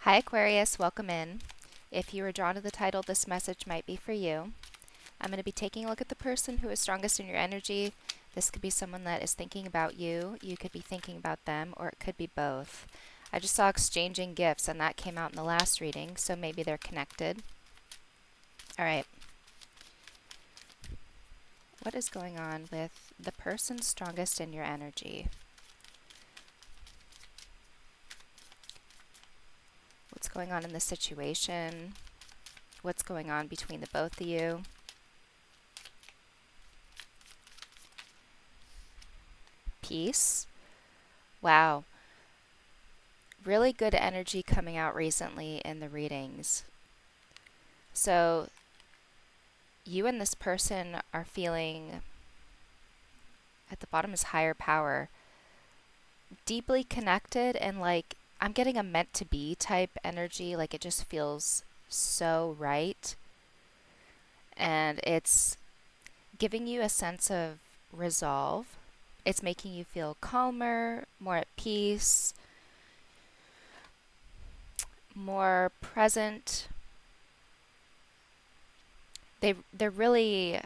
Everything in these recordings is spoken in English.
Hi Aquarius, welcome in. If you were drawn to the title, this message might be for you. I'm going to be taking a look at the person who is strongest in your energy. This could be someone that is thinking about you. You could be thinking about them, or it could be both. I just saw exchanging gifts, and that came out in the last reading, so maybe they're connected. All right. What is going on with the person strongest in your energy? What's going on in the situation? What's going on between the both of you? Peace. Wow. Really good energy coming out recently in the readings. So you and this person are feeling, at the bottom is higher power, deeply connected, and like I'm getting a meant to be type energy. Like it just feels so right. And it's giving you a sense of resolve. It's making you feel calmer, more at peace, more present. They're really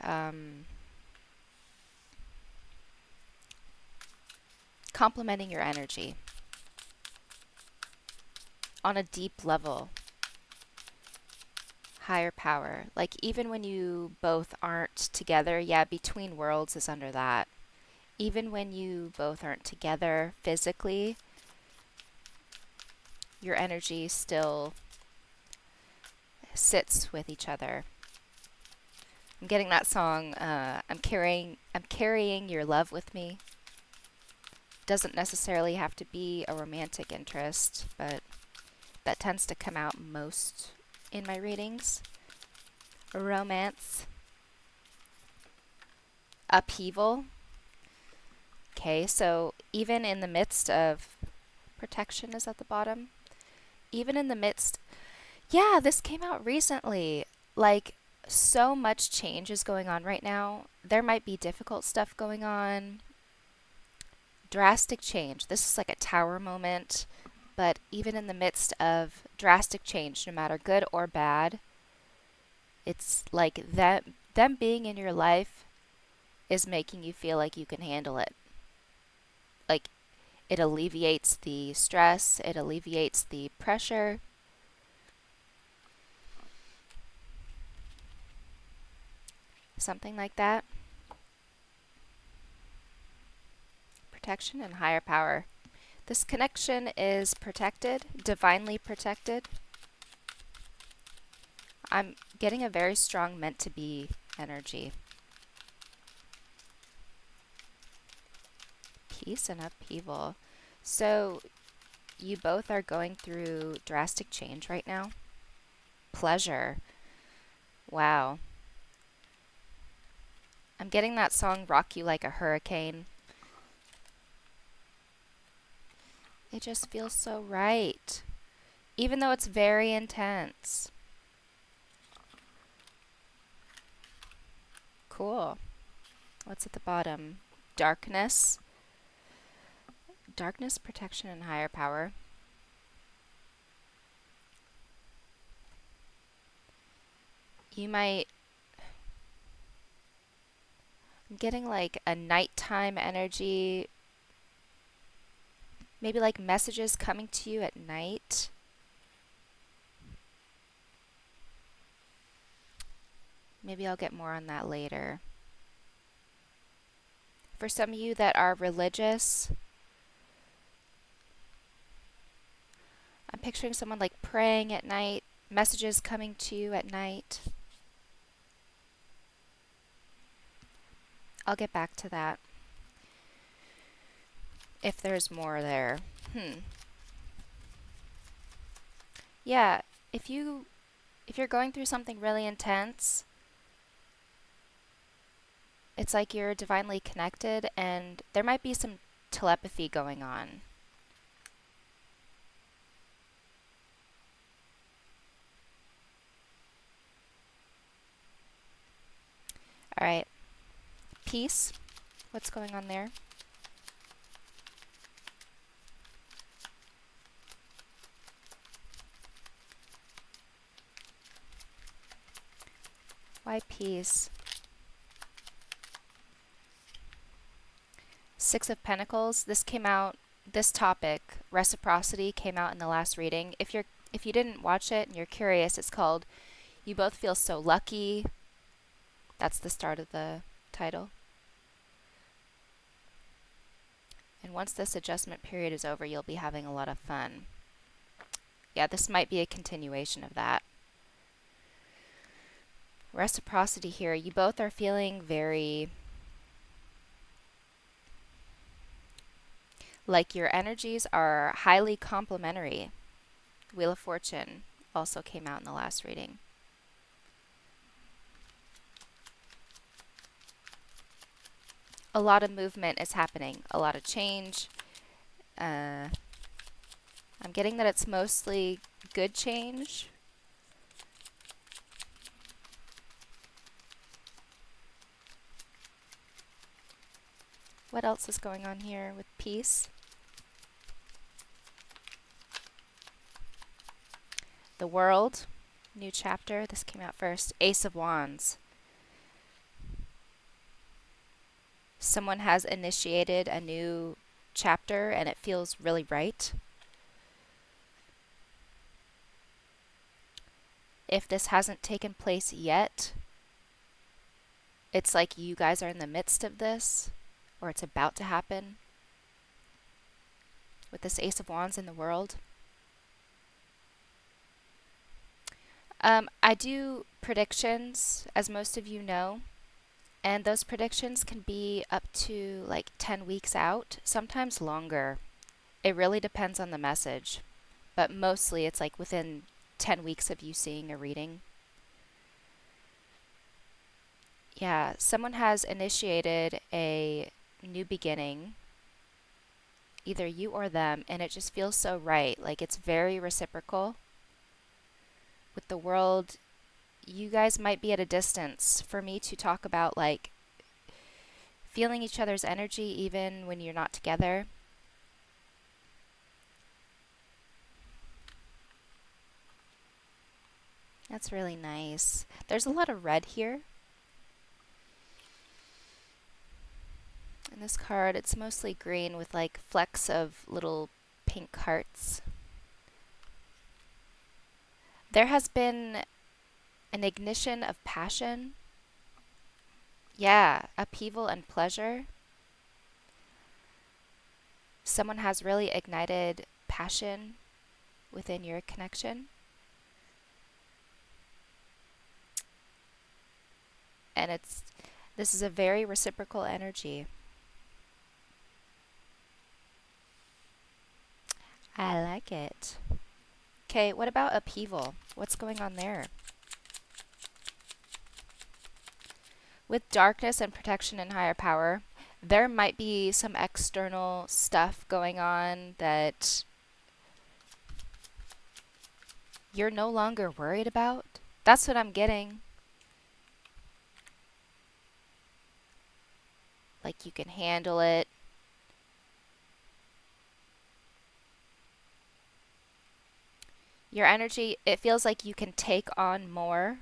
complementing your energy on a deep level. Higher power. Like even when you both aren't together, yeah, between worlds is under that. Even when you both aren't together physically, your energy still sits with each other. I'm getting that song, I'm carrying your love with me. Doesn't necessarily have to be a romantic interest, but that tends to come out most in my readings. Romance. Upheaval. Okay, so even in the midst of protection is at the bottom. Even in the midst, yeah, this came out recently. Like, so much change is going on right now. There might be difficult stuff going on, drastic change. This is like a tower moment, but even in the midst of drastic change, no matter good or bad, it's like that them being in your life is making you feel like you can handle it. Like it alleviates the stress, it alleviates the pressure. Something like that. Protection and higher power. This connection is protected, divinely protected. I'm getting a very strong meant to be energy. Peace and upheaval. So you both are going through drastic change right now. Pleasure. Wow. I'm getting that song Rock You Like a Hurricane. It just feels so right, even though it's very intense. Cool. What's at the bottom? Darkness. Darkness, protection, and higher power. You might. I'm getting like a nighttime energy. Maybe like messages coming to you at night. Maybe I'll get more on that later. For some of you that are religious, I'm picturing someone like praying at night, messages coming to you at night. I'll get back to that if there's more there. Yeah, if you're going through something really intense, it's like you're divinely connected and there might be some telepathy going on. All right. All right. Peace. What's going on there? Why peace? Six of Pentacles. This topic, reciprocity, came out in the last reading. If you didn't watch it and you're curious, it's called You Both Feel So Lucky. That's the start of the title. And once this adjustment period is over, you'll be having a lot of fun. Yeah, this might be a continuation of that. Reciprocity here. You both are feeling very like your energies are highly complementary. Wheel of Fortune also came out in the last reading. A lot of movement is happening, a lot of change. I'm getting that it's mostly good change. What else is going on here with peace? The World, new chapter. This came out first. Ace of Wands. Someone has initiated a new chapter and it feels really right. If this hasn't taken place yet, it's like you guys are in the midst of this, or it's about to happen. With this Ace of Wands in the World. I do predictions, as most of you know, and those predictions can be up to like 10 weeks out, sometimes longer. It really depends on the message, but mostly it's like within 10 weeks of you seeing a reading. Yeah, someone has initiated a new beginning, either you or them, and it just feels so right. Like it's very reciprocal. With the World, you guys might be at a distance for me to talk about like feeling each other's energy even when you're not together. That's really nice. There's a lot of red here. In this card, it's mostly green with like flecks of little pink hearts. There has been an ignition of passion. Yeah, upheaval and pleasure. Someone has really ignited passion within your connection. And this is a very reciprocal energy. I like it. Okay, what about upheaval? What's going on there? With darkness and protection and higher power, there might be some external stuff going on that you're no longer worried about. That's what I'm getting. Like you can handle it. Your energy, it feels like you can take on more.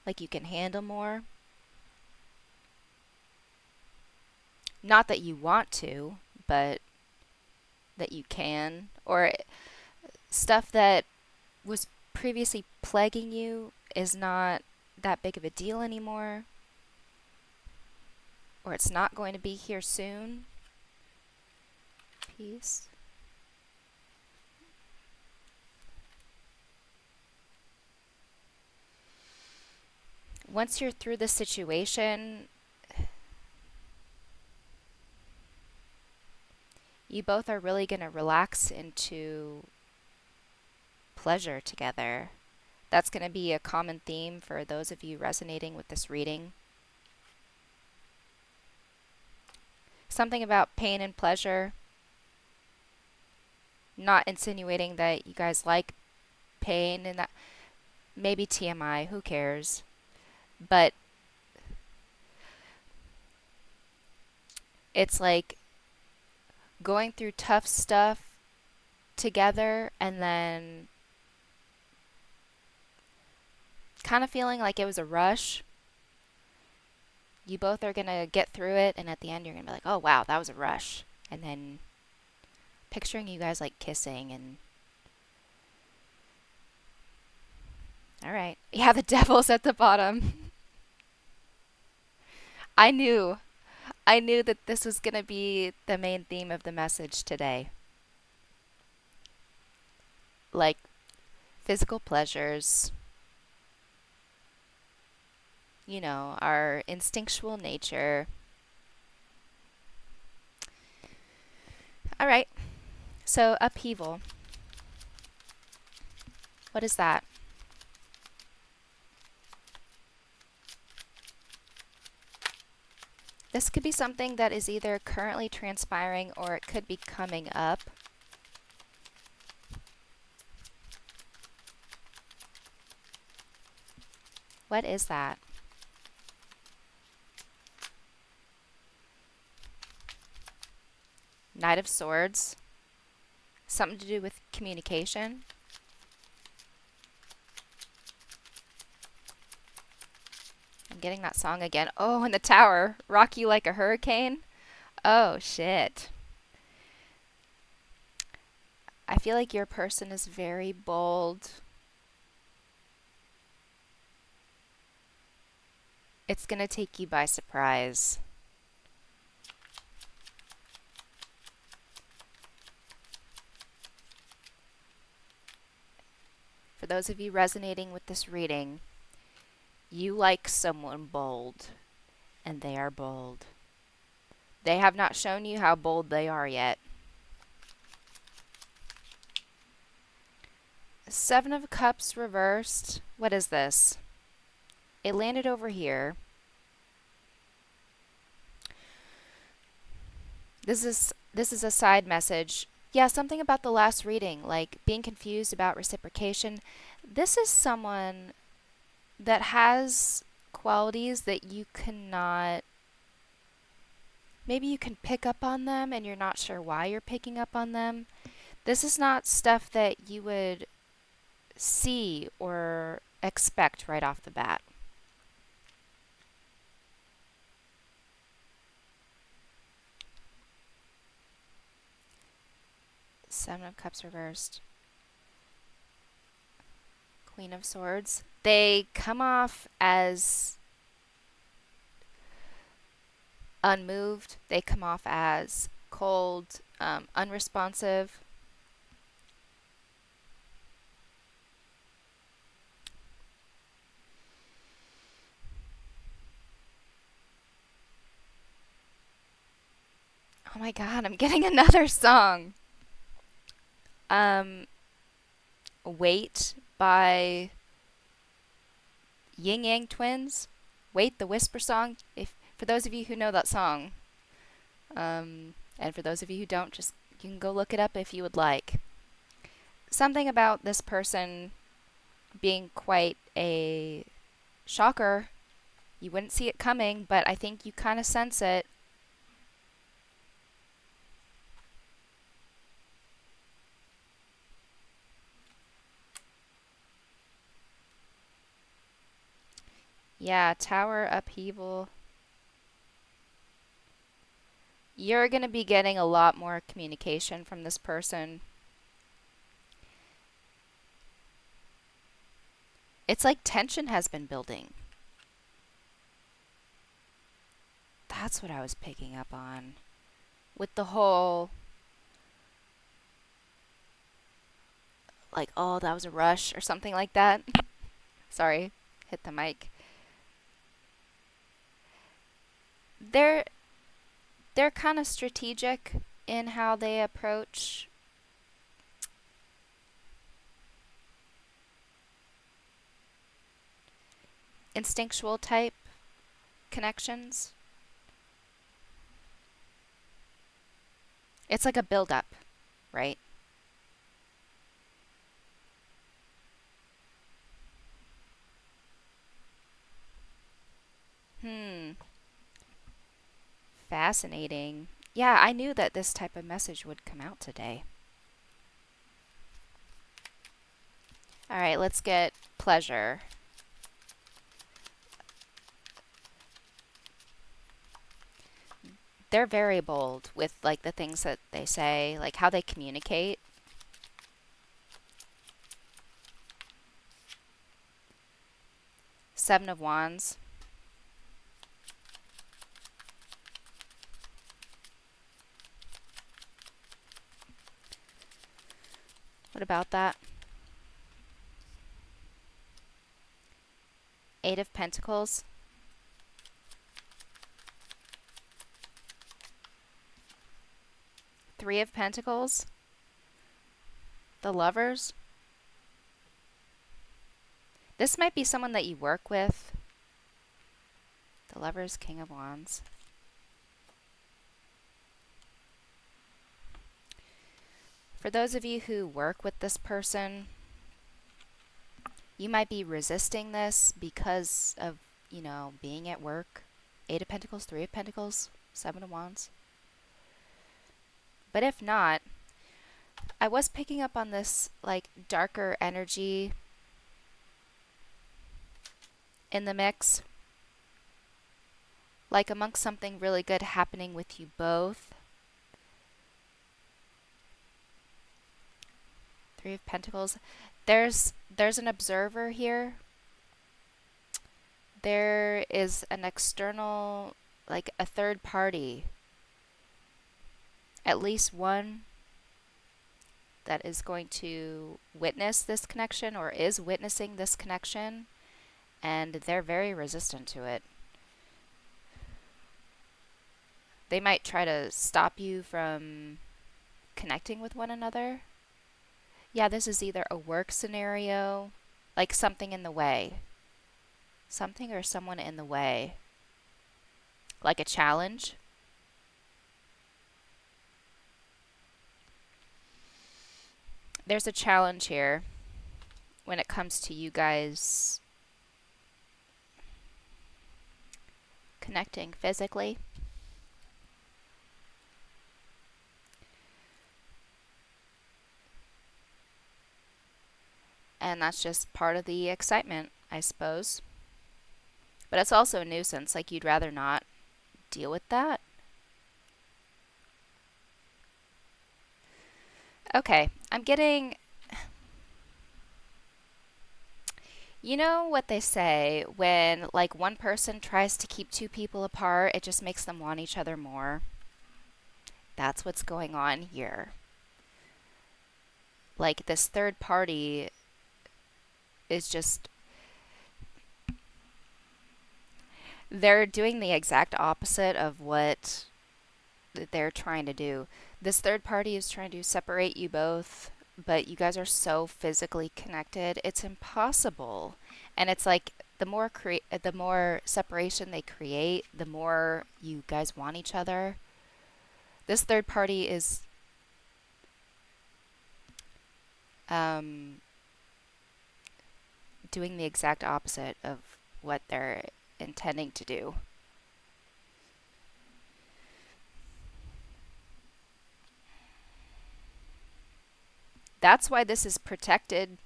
Like you can handle more. Not that you want to, but that you can. Or stuff that was previously plaguing you is not that big of a deal anymore. Or it's not going to be here soon. Peace. Once you're through the situation, you both are really going to relax into pleasure together. That's going to be a common theme for those of you resonating with this reading. Something about pain and pleasure. Not insinuating that you guys like pain and that. Maybe TMI, who cares? But it's like going through tough stuff together and then kind of feeling like it was a rush. You both are going to get through it, and at the end, you're going to be like, oh, wow, that was a rush. And then picturing you guys like kissing and. All right. Yeah, the devil's at the bottom. I knew. I knew that this was going to be the main theme of the message today. Like physical pleasures, our instinctual nature. All right. So, upheaval. What is that? This could be something that is either currently transpiring or it could be coming up. What is that? Knight of Swords. Something to do with communication. I'm getting that song again. Oh, and the tower. Rock you like a hurricane. Oh, shit. I feel like your person is very bold. It's going to take you by surprise. For those of you resonating with this reading, you like someone bold, and they are bold. They have not shown you how bold they are yet. Seven of Cups reversed. What is this? It landed over here. This is a side message. Yeah, something about the last reading, like being confused about reciprocation. This is someone that has qualities that you cannot. Maybe you can pick up on them and you're not sure why you're picking up on them. This is not stuff that you would see or expect right off the bat. Seven of Cups reversed. Queen of Swords. They come off as unmoved. They come off as cold, unresponsive. Oh my god, I'm getting another song. Wait by Yin Yang Twins. Wait, the Whisper song. If for those of you who know that song, and for those of you who don't, just you can go look it up if you would like. Something about this person being quite a shocker. You wouldn't see it coming, but I think you kind of sense it. Yeah, tower upheaval. You're going to be getting a lot more communication from this person. It's like tension has been building. That's what I was picking up on. With the whole, like, oh, that was a rush or something like that. Sorry, hit the mic. They're kind of strategic in how they approach instinctual type connections. It's like a build up, right? Fascinating. Yeah, I knew that this type of message would come out today. All right, let's get pleasure. they're very bold with like the things that they say, like how they communicate. Seven of Wands. What about that? Eight of Pentacles. Three of Pentacles. The Lovers. This might be someone that you work with. The Lovers, King of Wands. For those of you who work with this person, you might be resisting this because of, being at work. Eight of Pentacles, Three of Pentacles, Seven of Wands. But if not, I was picking up on this like darker energy in the mix. Like amongst something really good happening with you both. Three of Pentacles. There's an observer here. There is an external, like a third party. At least one that is going to witness this connection or is witnessing this connection, and they're very resistant to it. They might try to stop you from connecting with one another. Yeah, this is either a work scenario, like something in the way. Something or someone in the way. Like a challenge. There's a challenge here when it comes to you guys connecting physically. And that's just part of the excitement, I suppose. But it's also a nuisance, like you'd rather not deal with that. Okay, I'm getting... You know what they say, when like one person tries to keep two people apart, it just makes them want each other more. That's what's going on here. Like this third party is just... They're doing the exact opposite of what they're trying to do. This third party is trying to separate you both, but you guys are so physically connected, it's impossible. And it's like the more separation they create, the more you guys want each other. This third party is doing the exact opposite of what they're intending to do. That's why this is protected.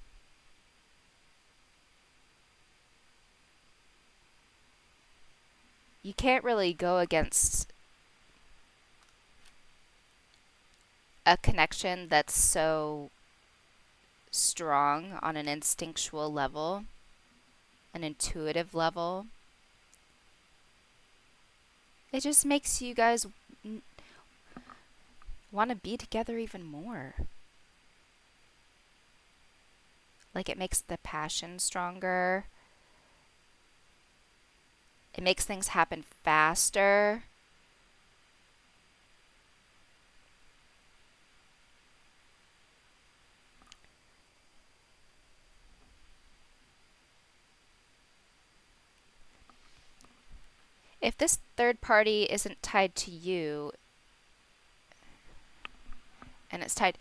You can't really go against a connection that's so strong on an instinctual level, an intuitive level. It just makes you guys want to be together even more. Like it makes the passion stronger. It makes things happen faster. If this third party isn't tied to you, and it's tied,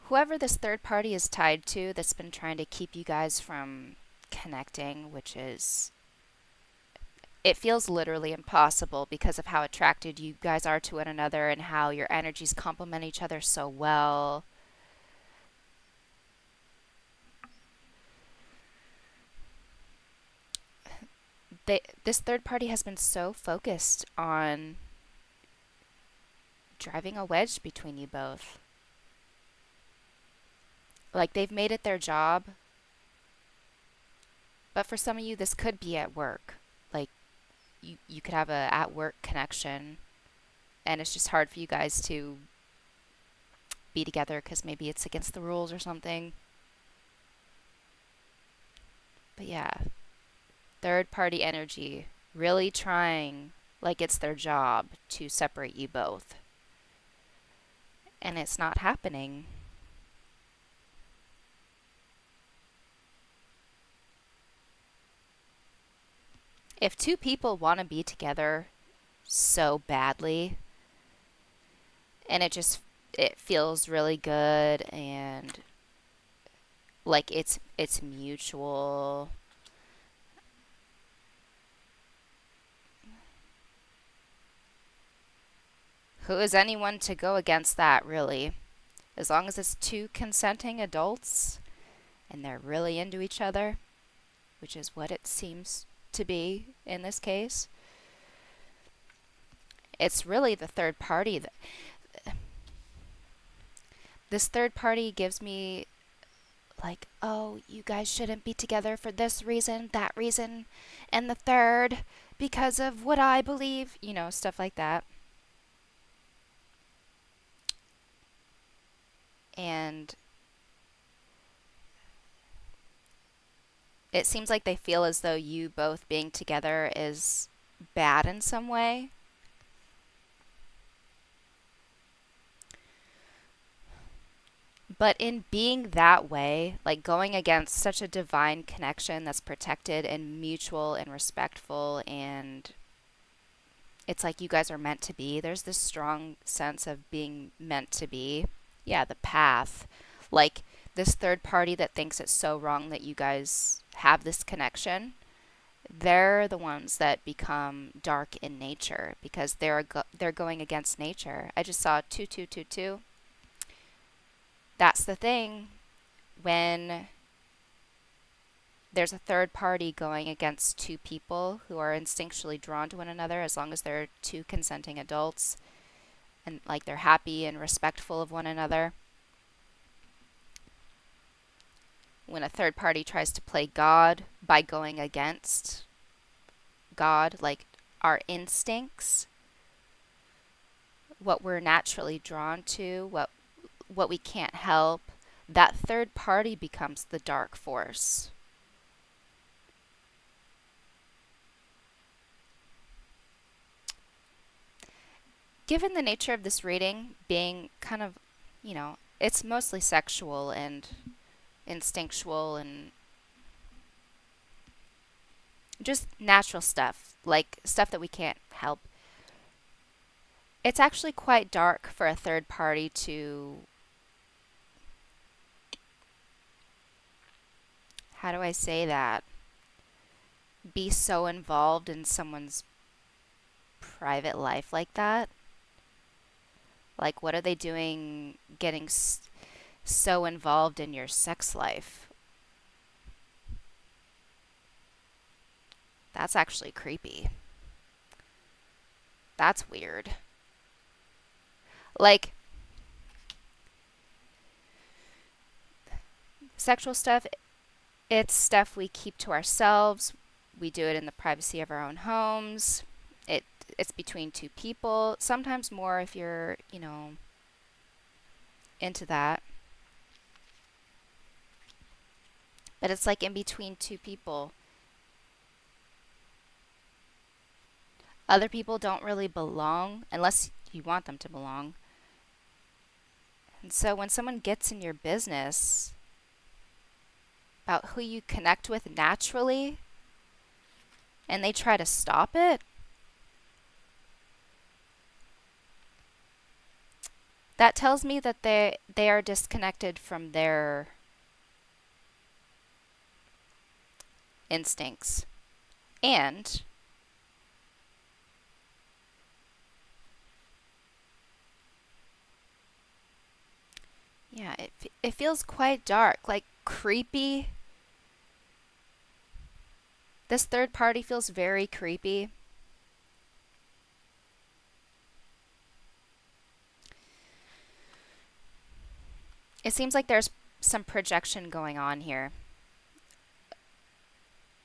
whoever this third party is tied to that's been trying to keep you guys from connecting, which is, it feels literally impossible because of how attracted you guys are to one another and how your energies complement each other so well. This third party has been so focused on driving a wedge between you both. Like they've made it their job, but for some of you, this could be at work. Like you could have a at work connection, and it's just hard for you guys to be together because maybe it's against the rules or something. But yeah, third party energy really trying like it's their job to separate you both. And it's not happening. If two people want to be together so badly and it feels really good and like it's mutual. Who is anyone to go against that, really? As long as it's two consenting adults and they're really into each other, which is what it seems to be in this case. It's really the third party that this third party gives me like, oh, you guys shouldn't be together for this reason, that reason, and the third because of what I believe, stuff like that. And it seems like they feel as though you both being together is bad in some way. But in being that way, like going against such a divine connection that's protected and mutual and respectful, and it's like you guys are meant to be, there's this strong sense of being meant to be. Yeah, the path. Like this third party that thinks it's so wrong that you guys have this connection, they're the ones that become dark in nature because they're going against nature. I just saw 2222. That's the thing. When there's a third party going against two people who are instinctually drawn to one another, as long as they're two consenting adults and like they're happy and respectful of one another. When a third party tries to play God by going against God, like our instincts, what we're naturally drawn to, what we can't help, that third party becomes the dark force. Given the nature of this reading being kind of, it's mostly sexual and instinctual and just natural stuff, like stuff that we can't help. It's actually quite dark for a third party to, how do I say that, be so involved in someone's private life like that. Like, what are they doing getting so involved in your sex life? That's actually creepy. That's weird. Like, sexual stuff, it's stuff we keep to ourselves. We do it in the privacy of our own homes. It's between two people. Sometimes more if you're, into that. But it's like in between two people. Other people don't really belong unless you want them to belong. And so when someone gets in your business about who you connect with naturally and they try to stop it, that tells me that they are disconnected from their instincts. And yeah, it feels quite dark, like creepy. This third party feels very creepy. It seems like there's some projection going on here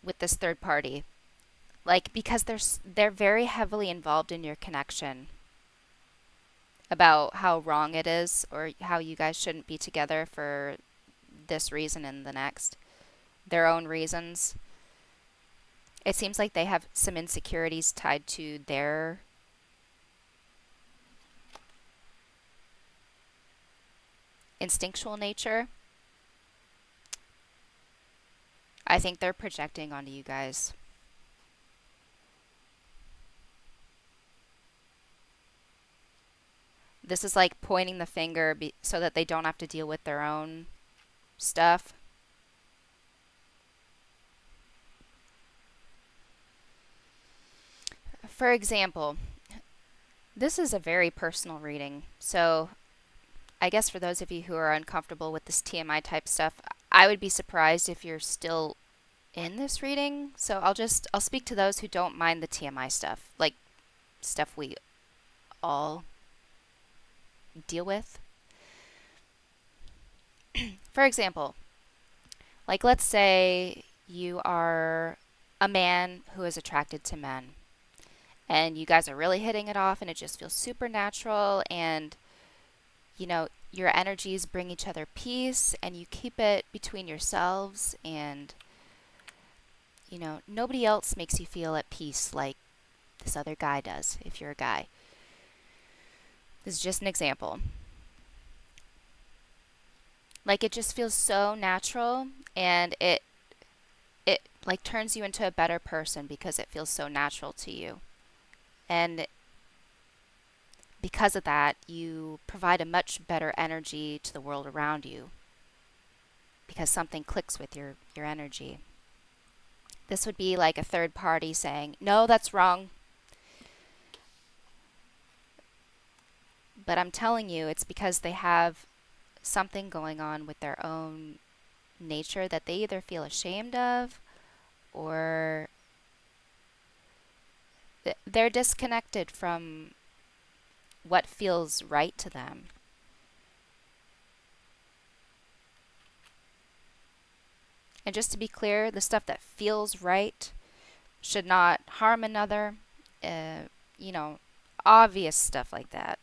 with this third party. Like because they're very heavily involved in your connection about how wrong it is or how you guys shouldn't be together for this reason and the next. Their own reasons. It seems like they have some insecurities tied to their instinctual nature. I think they're projecting onto you guys. This is like pointing the finger so that they don't have to deal with their own stuff. For example, this is a very personal reading. So, I guess for those of you who are uncomfortable with this TMI type stuff, I would be surprised if you're still in this reading. So, I'll speak to those who don't mind the TMI stuff, like stuff we all deal with. For example, like let's say you are a man who is attracted to men and you guys are really hitting it off and it just feels supernatural and your energies bring each other peace and you keep it between yourselves and nobody else makes you feel at peace like this other guy does if you're a guy. This is just an example. Like it just feels so natural and it like turns you into a better person because it feels so natural to you. And because of that, you provide a much better energy to the world around you because something clicks with your energy. This would be like a third party saying, no, that's wrong. But I'm telling you, it's because they have something going on with their own nature that they either feel ashamed of or they're disconnected from what feels right to them. And just to be clear, the stuff that feels right should not harm another. Uh, you know, obvious stuff like that.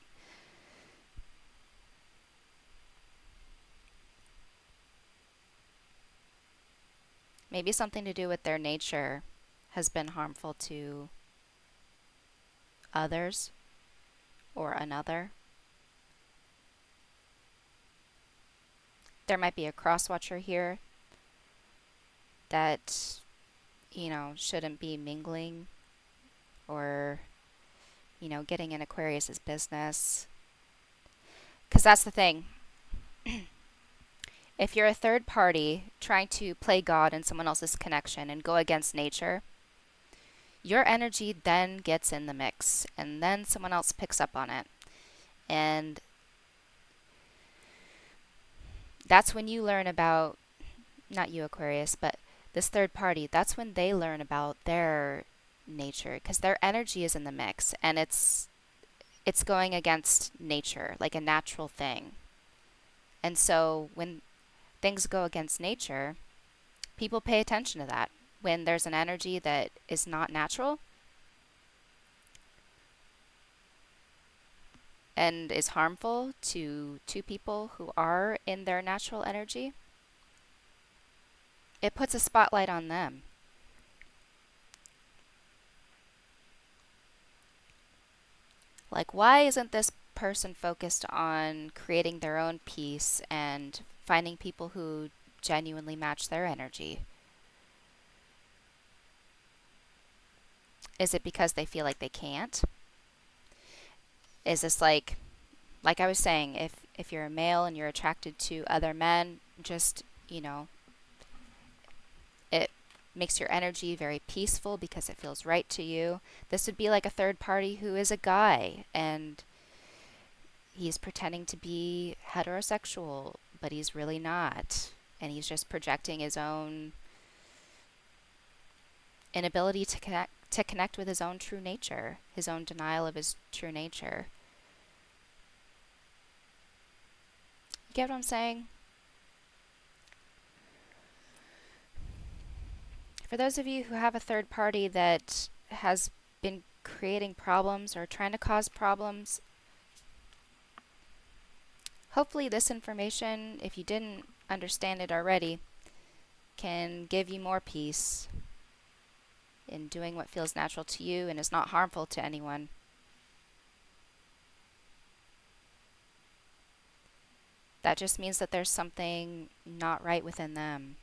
Maybe something to do with their nature has been harmful to others or another. There might be a cross watcher here that, shouldn't be mingling or, getting in Aquarius's business. Because that's the thing. If you're a third party trying to play God in someone else's connection and go against nature, your energy then gets in the mix and then someone else picks up on it. And that's when you learn about, not you, Aquarius, but this third party, that's when they learn about their nature because their energy is in the mix and it's going against nature, like a natural thing. And so when things go against nature, people pay attention to that. When there's an energy that is not natural and is harmful to two people who are in their natural energy, it puts a spotlight on them. Like, why isn't this person focused on creating their own peace and finding people who genuinely match their energy? Is it because they feel like they can't? Is this like I was saying, if you're a male and you're attracted to other men, just, it makes your energy very peaceful because it feels right to you. This would be like a third party who is a guy and he's pretending to be heterosexual, but he's really not. And he's just projecting his own inability to connect with his own true nature, his own denial of his true nature. Get what I'm saying? For those of you who have a third party that has been creating problems or trying to cause problems, hopefully this information, if you didn't understand it already, can give you more peace in doing what feels natural to you and is not harmful to anyone. That just means that there's something not right within them.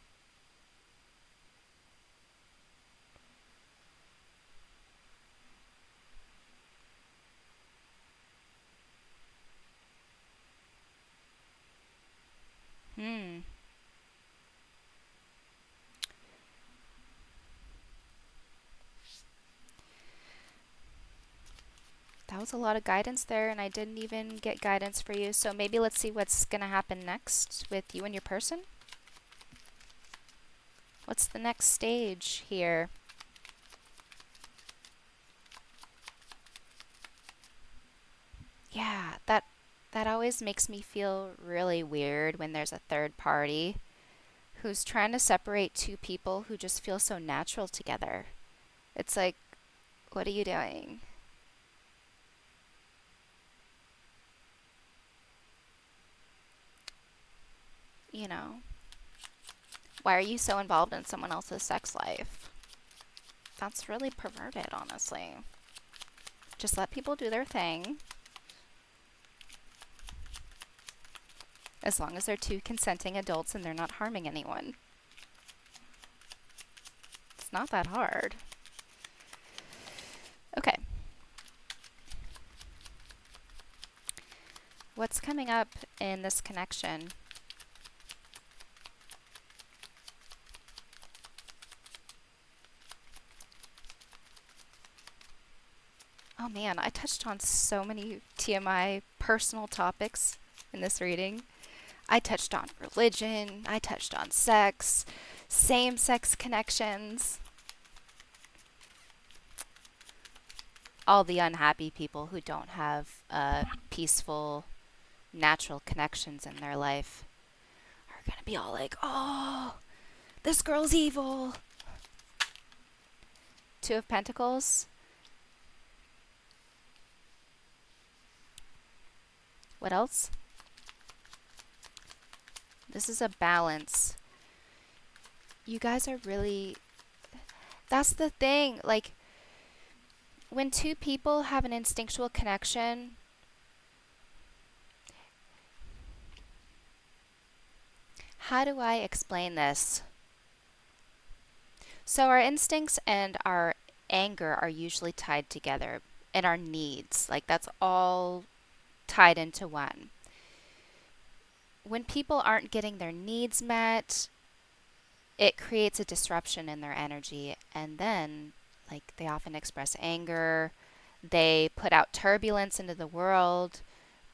Hmm. That was a lot of guidance there, and I didn't even get guidance for you. So maybe let's see what's going to happen next with you and your person. What's the next stage here? Yeah, that always makes me feel really weird when there's a third party who's trying to separate two people who just feel so natural together. It's like, what are you doing? You know, why are you so involved in someone else's sex life? That's really perverted, honestly. Just let people do their thing. As long as they're two consenting adults and they're not harming anyone. It's not that hard. Okay. What's coming up in this connection? Oh man, I touched on so many TMI personal topics in this reading. I touched on religion, I touched on sex, same sex connections, all the unhappy people who don't have peaceful, natural connections in their life are going to be all like, oh, this girl's evil. Two of Pentacles. What else? This is a balance. You guys are really. That's the thing. Like, when two people have an instinctual connection, how do I explain this? So, our instincts and our anger are usually tied together, and our needs. Like, that's all tied into one. When people aren't getting their needs met, it creates a disruption in their energy, and then, like, they often express anger, they put out turbulence into the world.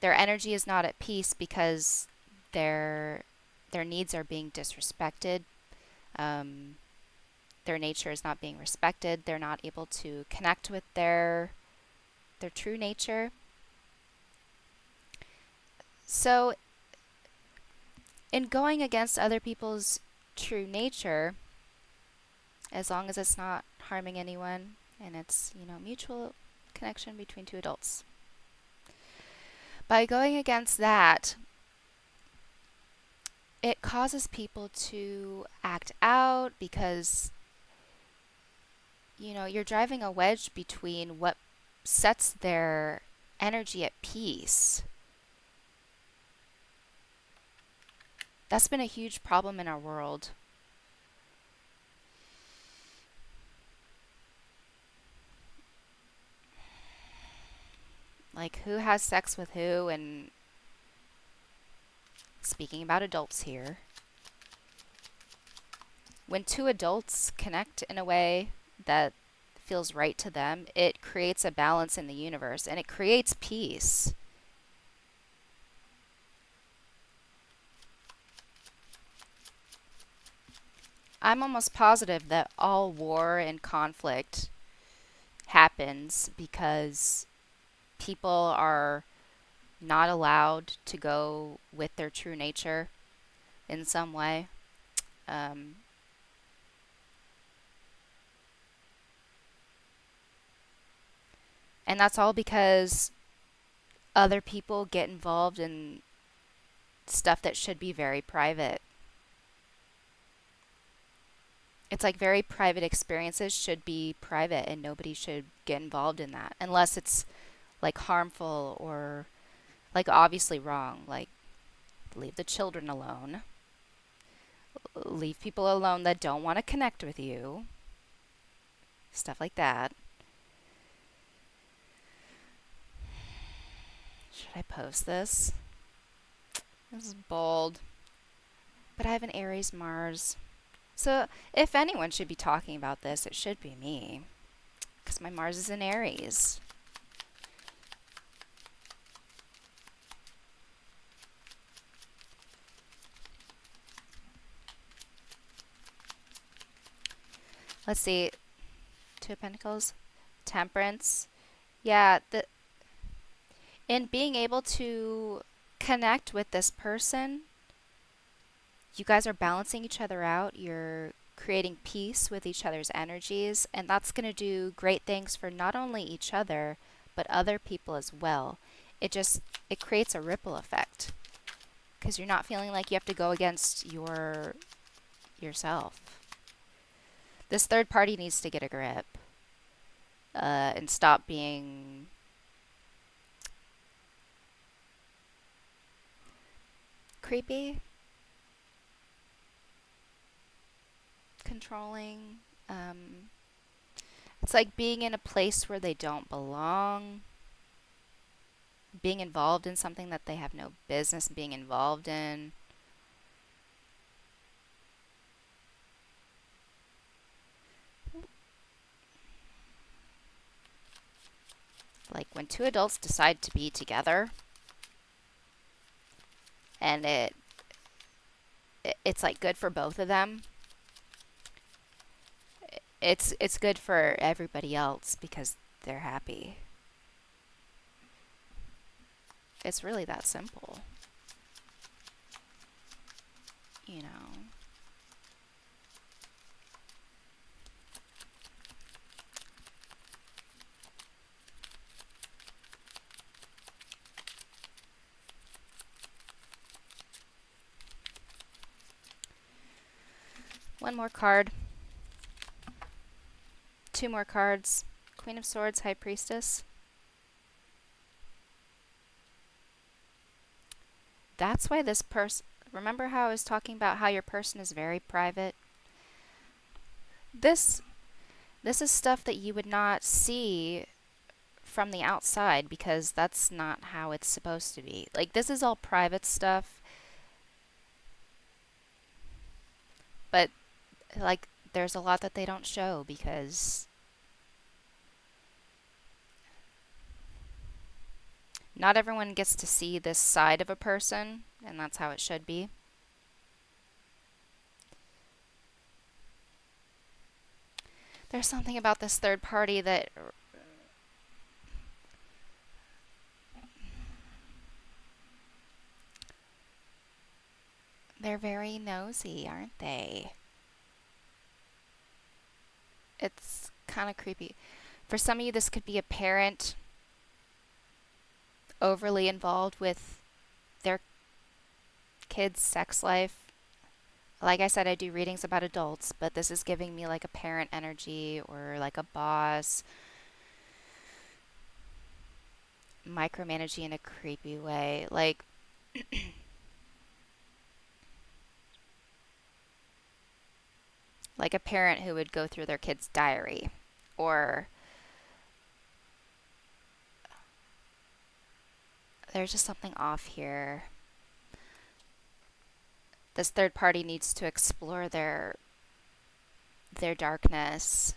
Their energy is not at peace because their their needs are being disrespected. Um, their nature is not being respected. They're not able to connect with their true nature. So, in going against other people's true nature, as long as it's not harming anyone and it's, mutual connection between two adults. By going against that, it causes people to act out because, you're driving a wedge between what sets their energy at peace. That's been a huge problem in our world. Like, who has sex with who, and speaking about adults here, when two adults connect in a way that feels right to them, it creates a balance in the universe and it creates peace. I'm almost positive that all war and conflict happens because people are not allowed to go with their true nature in some way. Um, and that's all because other people get involved in stuff that should be very private. It's like very private experiences should be private and nobody should get involved in that unless it's like harmful or like obviously wrong. Like leave the children alone. Leave people alone that don't want to connect with you. Stuff like that. Should I post this? This is bold. But I have an Aries Mars. So if anyone should be talking about this, it should be me. Because my Mars is in Aries. Let's see. Two of Pentacles. Temperance. Yeah, in being able to connect with this person, you guys are balancing each other out. You're creating peace with each other's energies, and that's going to do great things for not only each other, but other people as well. It creates a ripple effect because you're not feeling like you have to go against yourself. This third party needs to get a grip and stop being creepy, controlling. It's like being in a place where they don't belong, being involved in something that they have no business being involved in. Like when two adults decide to be together and it's like good for both of them. It's good for everybody else because they're happy. It's really that simple. You know. One more card. Two more cards. Queen of Swords, High Priestess. That's why this person... Remember how I was talking about how your person is very private? This is stuff that you would not see from the outside because that's not how it's supposed to be. Like this is all private stuff, but like there's a lot that they don't show because not everyone gets to see this side of a person, and that's how it should be. There's something about this third party that they're very nosy, aren't they? It's kind of creepy. For some of you, this could be a parent overly involved with their kid's sex life. Like I said, I do readings about adults, but this is giving me like a parent energy or like a boss, micromanaging in a creepy way. Like a parent who would go through their kid's diary, or there's just something off here. This third party needs to explore their darkness.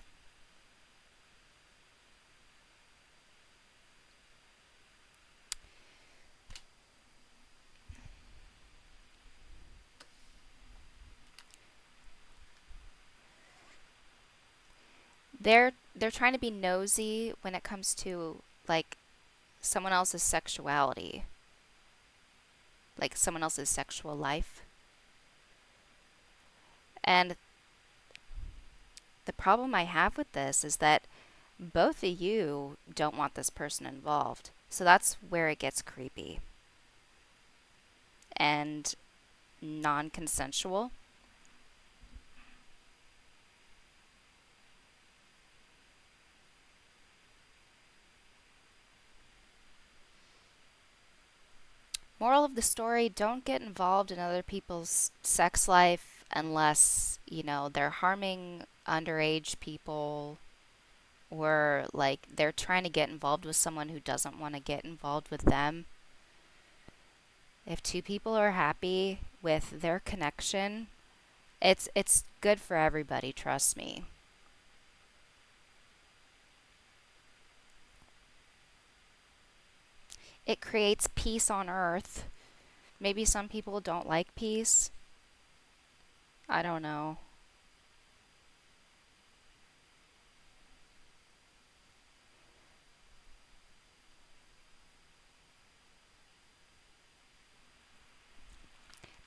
They're trying to be nosy when it comes to like someone else's sexuality. like someone else's sexual life. And the problem I have with this is that both of you don't want this person involved. So that's where it gets creepy and non consensual. Moral of the story, don't get involved in other people's sex life unless, they're harming underage people or like they're trying to get involved with someone who doesn't want to get involved with them. If two people are happy with their connection, it's good for everybody, trust me. It creates peace on earth. Maybe some people don't like peace. I don't know.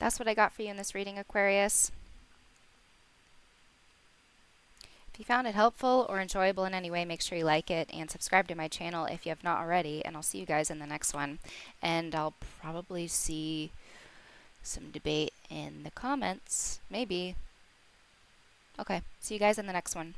That's what I got for you in this reading, Aquarius. If you found it helpful or enjoyable in any way, make sure you like it and subscribe to my channel if you have not already. And I'll see you guys in the next one. And I'll probably see some debate in the comments. Maybe. Okay. See you guys in the next one.